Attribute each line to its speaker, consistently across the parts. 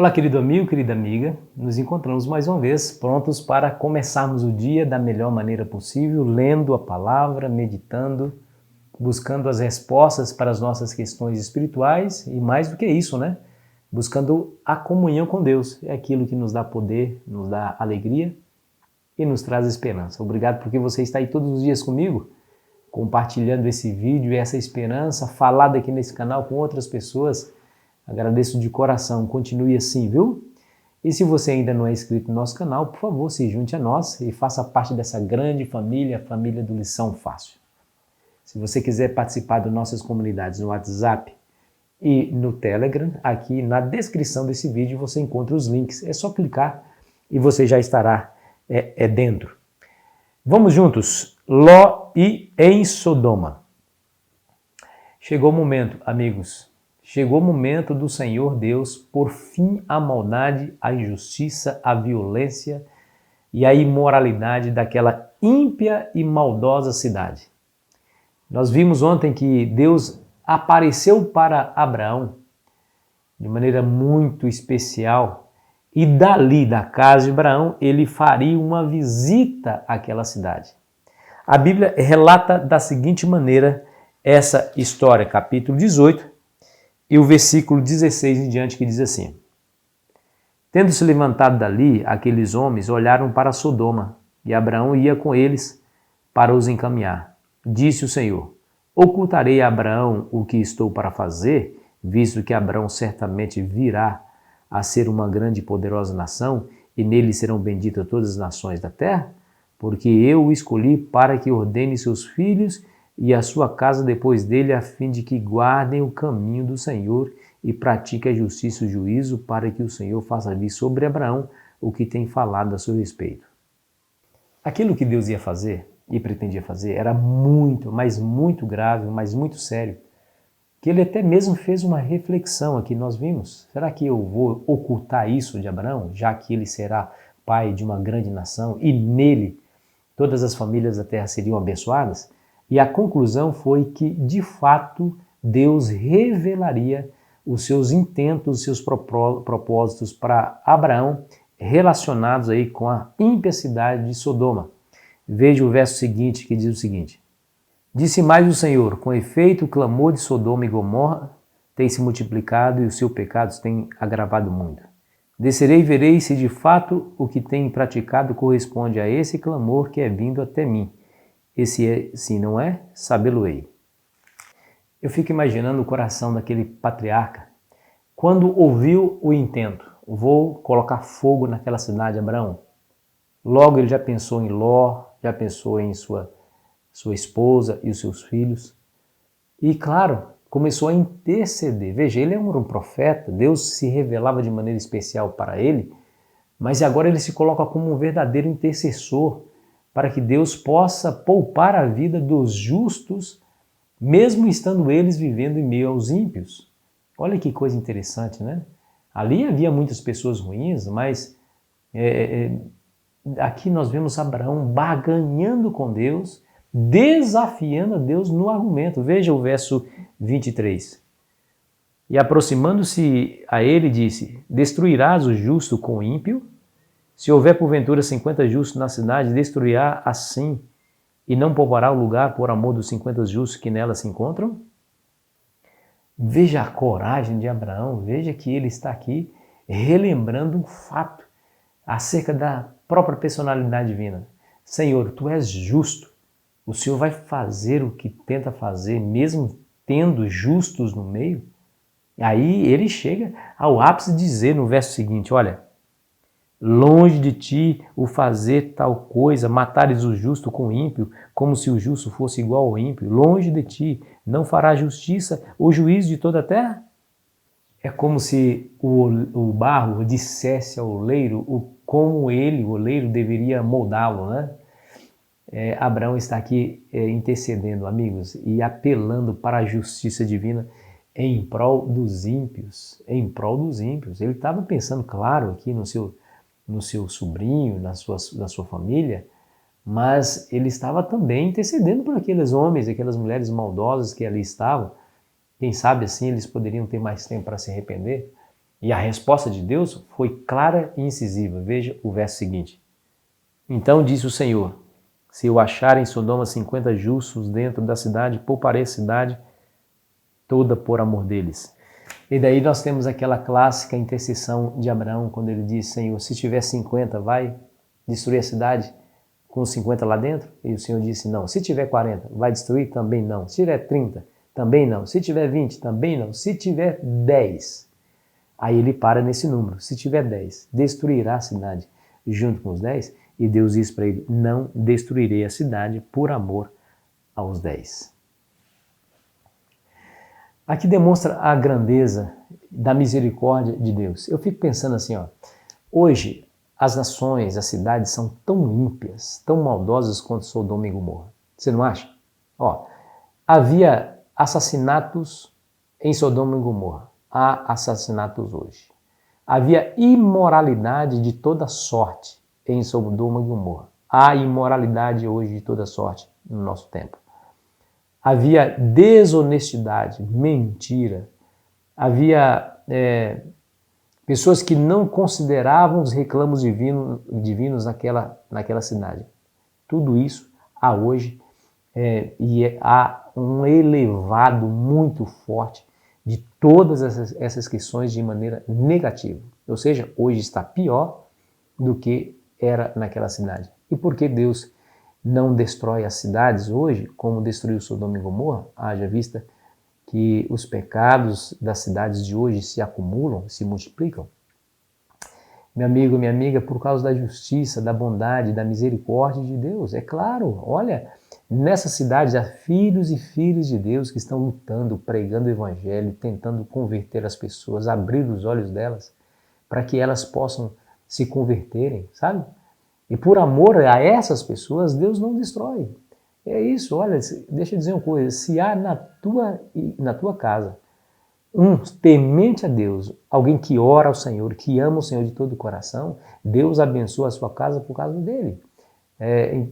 Speaker 1: Olá, querido amigo, querida amiga, nos encontramos mais uma vez, prontos para começarmos o dia da melhor maneira possível, lendo a palavra, meditando, buscando as respostas para as nossas questões espirituais e mais do que isso, né? Buscando a comunhão com Deus, é aquilo que nos dá poder, nos dá alegria e nos traz esperança. Obrigado porque você está aí todos os dias comigo, compartilhando esse vídeo e essa esperança, falada aqui nesse canal com outras pessoas. Agradeço de coração, continue assim, viu? E se você ainda não é inscrito no nosso canal, por favor, se junte a nós e faça parte dessa grande família, a família do Lição Fácil. Se você quiser participar das nossas comunidades no WhatsApp e no Telegram, aqui na descrição desse vídeo você encontra os links. É só clicar e você já estará dentro. Vamos juntos. Ló e em Sodoma. Chegou o momento, amigos. Chegou o momento do Senhor Deus pôr fim à maldade, à injustiça, à violência e à imoralidade daquela ímpia e maldosa cidade. Nós vimos ontem que Deus apareceu para Abraão de maneira muito especial e dali, da casa de Abraão, ele faria uma visita àquela cidade. A Bíblia relata da seguinte maneira essa história, capítulo 18, e o versículo 16 em diante, que diz assim: Tendo se levantado dali, aqueles homens olharam para Sodoma, e Abraão ia com eles para os encaminhar. Disse o Senhor: Ocultarei a Abraão o que estou para fazer, visto que Abraão certamente virá a ser uma grande e poderosa nação, e nele serão benditas todas as nações da terra? Porque eu o escolhi para que ordene seus filhos e a sua casa depois dele, a fim de que guardem o caminho do Senhor e pratiquem a justiça e o juízo, para que o Senhor faça vir sobre Abraão o que tem falado a seu respeito. Aquilo que Deus ia fazer e pretendia fazer era muito, mas muito grave, mas muito sério, que ele até mesmo fez uma reflexão aqui, nós vimos. Será que eu vou ocultar isso de Abraão, já que ele será pai de uma grande nação e nele todas as famílias da terra seriam abençoadas? E a conclusão foi que, de fato, Deus revelaria os seus intentos, os seus propósitos para Abraão, relacionados aí com a ímpia cidade de Sodoma. Veja o verso seguinte, que diz o seguinte: Disse mais o Senhor: Com efeito, o clamor de Sodoma e Gomorra tem se multiplicado e os seus pecados têm agravado muito. Descerei e verei se de fato o que tem praticado corresponde a esse clamor que é vindo até mim. E se não é, sabê-lo-ei. Eu fico imaginando o coração daquele patriarca quando ouviu o intento: vou colocar fogo naquela cidade, Abraão. Logo ele já pensou em Ló, já pensou em sua esposa e os seus filhos. E claro, começou a interceder. Veja, ele era um profeta, Deus se revelava de maneira especial para ele, mas agora ele se coloca como um verdadeiro intercessor, para que Deus possa poupar a vida dos justos, mesmo estando eles vivendo em meio aos ímpios. Olha que coisa interessante, né? Ali havia muitas pessoas ruins, mas aqui nós vemos Abraão barganhando com Deus, desafiando a Deus no argumento. Veja o verso 23. E aproximando-se a ele, disse: Destruirás o justo com o ímpio? Se houver porventura 50 justos na cidade, destruirá assim, e não poupará o lugar por amor dos 50 justos que nela se encontram? Veja a coragem de Abraão, veja que ele está aqui relembrando um fato acerca da própria personalidade divina. Senhor, tu és justo, o Senhor vai fazer o que tenta fazer, mesmo tendo justos no meio? Aí ele chega ao ápice de dizer no verso seguinte, olha: Longe de ti o fazer tal coisa, matares o justo com o ímpio, como se o justo fosse igual ao ímpio. Longe de ti, não fará justiça ou juízo de toda a terra? É como se o barro dissesse ao oleiro como ele, o oleiro, deveria moldá-lo, né? Abraão está aqui intercedendo, amigos, e apelando para a justiça divina em prol dos ímpios. Em prol dos ímpios. Ele estava pensando, claro, aqui no seu sobrinho, na sua família, mas ele estava também intercedendo por aqueles homens, aquelas mulheres maldosas que ali estavam. Quem sabe assim eles poderiam ter mais tempo para se arrepender. E a resposta de Deus foi clara e incisiva. Veja o verso seguinte. Então disse o Senhor, se eu achar em Sodoma 50 justos dentro da cidade, pouparei a cidade toda por amor deles. E daí nós temos aquela clássica intercessão de Abraão, quando ele diz, Senhor, se tiver 50, vai destruir a cidade com os 50 lá dentro? E o Senhor disse, não. Se tiver 40, vai destruir? Também não. Se tiver 30, também não. Se tiver 20, também não. Se tiver 10, aí ele para nesse número. Se tiver 10, destruirá a cidade junto com os 10? E Deus diz para ele, não destruirei a cidade por amor aos 10. Aqui demonstra a grandeza da misericórdia de Deus. Eu fico pensando assim, hoje as nações, as cidades são tão ímpias, tão maldosas quanto Sodoma e Gomorra. Você não acha? Havia assassinatos em Sodoma e Gomorra. Há assassinatos hoje. Havia imoralidade de toda sorte em Sodoma e Gomorra. Há imoralidade hoje de toda sorte no nosso tempo. Havia desonestidade, mentira. Havia pessoas que não consideravam os reclamos divinos naquela cidade. Tudo isso há hoje há um elevado muito forte de todas essas questões de maneira negativa. Ou seja, hoje está pior do que era naquela cidade. E por que Deus não destrói as cidades hoje, como destruiu Sodoma e Gomorra? Haja vista que os pecados das cidades de hoje se acumulam, se multiplicam. Meu amigo, minha amiga, por causa da justiça, da bondade, da misericórdia de Deus. É claro, olha, nessa cidade há filhos e filhas de Deus que estão lutando, pregando o evangelho, tentando converter as pessoas, abrir os olhos delas, para que elas possam se converterem, sabe? E por amor a essas pessoas, Deus não destrói. É isso, olha, deixa eu dizer uma coisa, se há na tua casa um temente a Deus, alguém que ora ao Senhor, que ama o Senhor de todo o coração, Deus abençoa a sua casa por causa dele.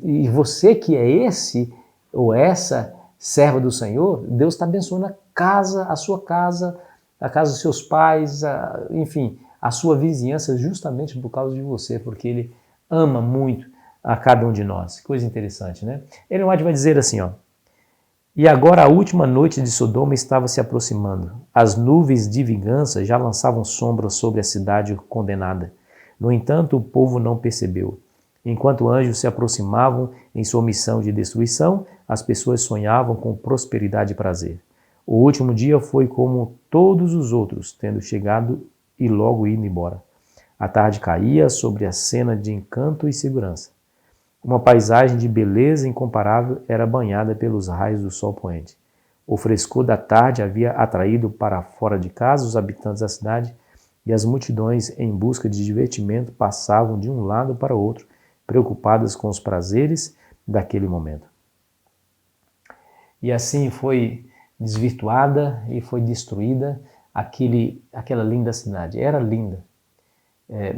Speaker 1: E você que é esse ou essa serva do Senhor, Deus está abençoando a sua casa, a casa dos seus pais, enfim, a sua vizinhança justamente por causa de você, porque Ele ama muito a cada um de nós. Que coisa interessante, né? Ele vai dizer assim, e agora a última noite de Sodoma estava se aproximando. As nuvens de vingança já lançavam sombra sobre a cidade condenada. No entanto, o povo não percebeu. Enquanto anjos se aproximavam em sua missão de destruição, as pessoas sonhavam com prosperidade e prazer. O último dia foi como todos os outros, tendo chegado e logo ido embora. A tarde caía sobre a cena de encanto e segurança. Uma paisagem de beleza incomparável era banhada pelos raios do sol poente. O frescor da tarde havia atraído para fora de casa os habitantes da cidade e as multidões, em busca de divertimento, passavam de um lado para o outro, preocupadas com os prazeres daquele momento. E assim foi desvirtuada e foi destruída aquela linda cidade. Era linda.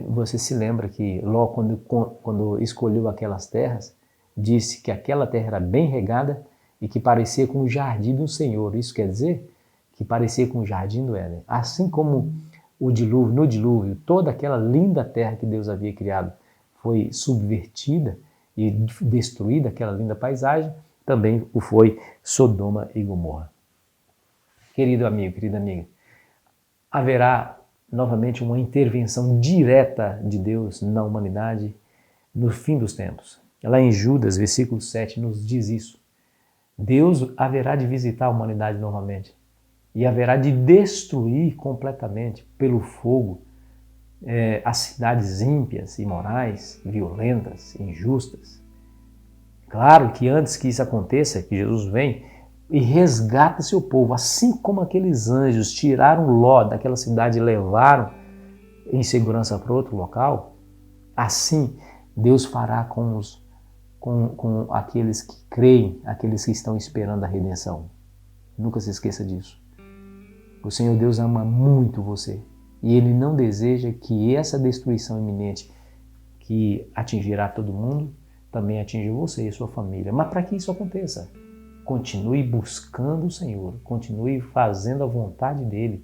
Speaker 1: Você se lembra que Ló, quando escolheu aquelas terras, disse que aquela terra era bem regada e que parecia com o jardim do Senhor. Isso quer dizer que parecia com o jardim do Éden. Assim como no dilúvio, toda aquela linda terra que Deus havia criado foi subvertida e destruída, aquela linda paisagem, também o foi Sodoma e Gomorra. Querido amigo, querida amiga, haverá novamente uma intervenção direta de Deus na humanidade no fim dos tempos. Lá em Judas, versículo 7, nos diz isso. Deus haverá de visitar a humanidade novamente e haverá de destruir completamente pelo fogo as cidades ímpias, imorais, violentas, injustas. Claro que antes que isso aconteça, que Jesus vem e resgata seu povo, assim como aqueles anjos tiraram Ló daquela cidade e levaram em segurança para outro local, assim Deus fará com aqueles que creem, aqueles que estão esperando a redenção. Nunca se esqueça disso. O Senhor Deus ama muito você e Ele não deseja que essa destruição iminente que atingirá todo mundo também atinja você e sua família. Mas para que isso aconteça, continue buscando o Senhor, continue fazendo a vontade dEle,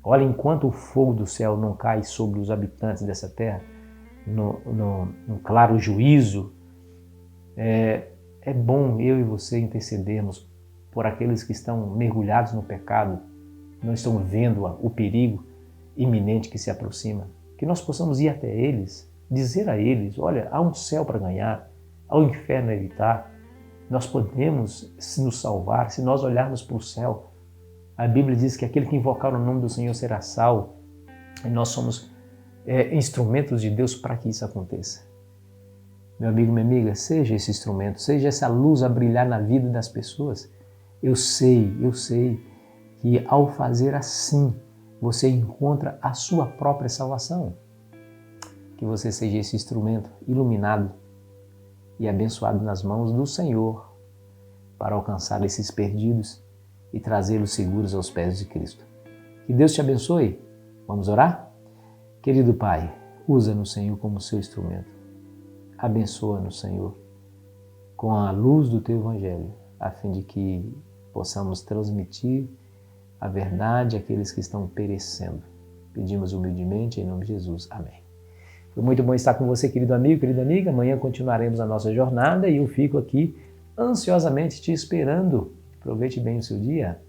Speaker 1: Olha, enquanto o fogo do céu não cai sobre os habitantes dessa terra, no claro juízo, é bom eu e você intercedermos por aqueles que estão mergulhados no pecado, não estão vendo o perigo iminente que se aproxima, que nós possamos ir até eles, dizer a eles, olha, há um céu para ganhar, há um inferno a evitar, nós podemos nos salvar se nós olharmos para o céu. A Bíblia diz que aquele que invocar o nome do Senhor será salvo, e nós somos instrumentos de Deus para que isso aconteça. Meu amigo, minha amiga, seja esse instrumento, seja essa luz a brilhar na vida das pessoas. Eu sei que ao fazer assim, você encontra a sua própria salvação. Que você seja esse instrumento iluminado e abençoado nas mãos do Senhor para alcançar esses perdidos e trazê-los seguros aos pés de Cristo. Que Deus te abençoe. Vamos orar? Querido Pai, usa-nos, Senhor, como seu instrumento. Abençoa-nos, Senhor, com a luz do Teu Evangelho, a fim de que possamos transmitir a verdade àqueles que estão perecendo. Pedimos humildemente em nome de Jesus. Amém. Foi muito bom estar com você, querido amigo, querida amiga. Amanhã continuaremos a nossa jornada e eu fico aqui ansiosamente te esperando. Aproveite bem o seu dia.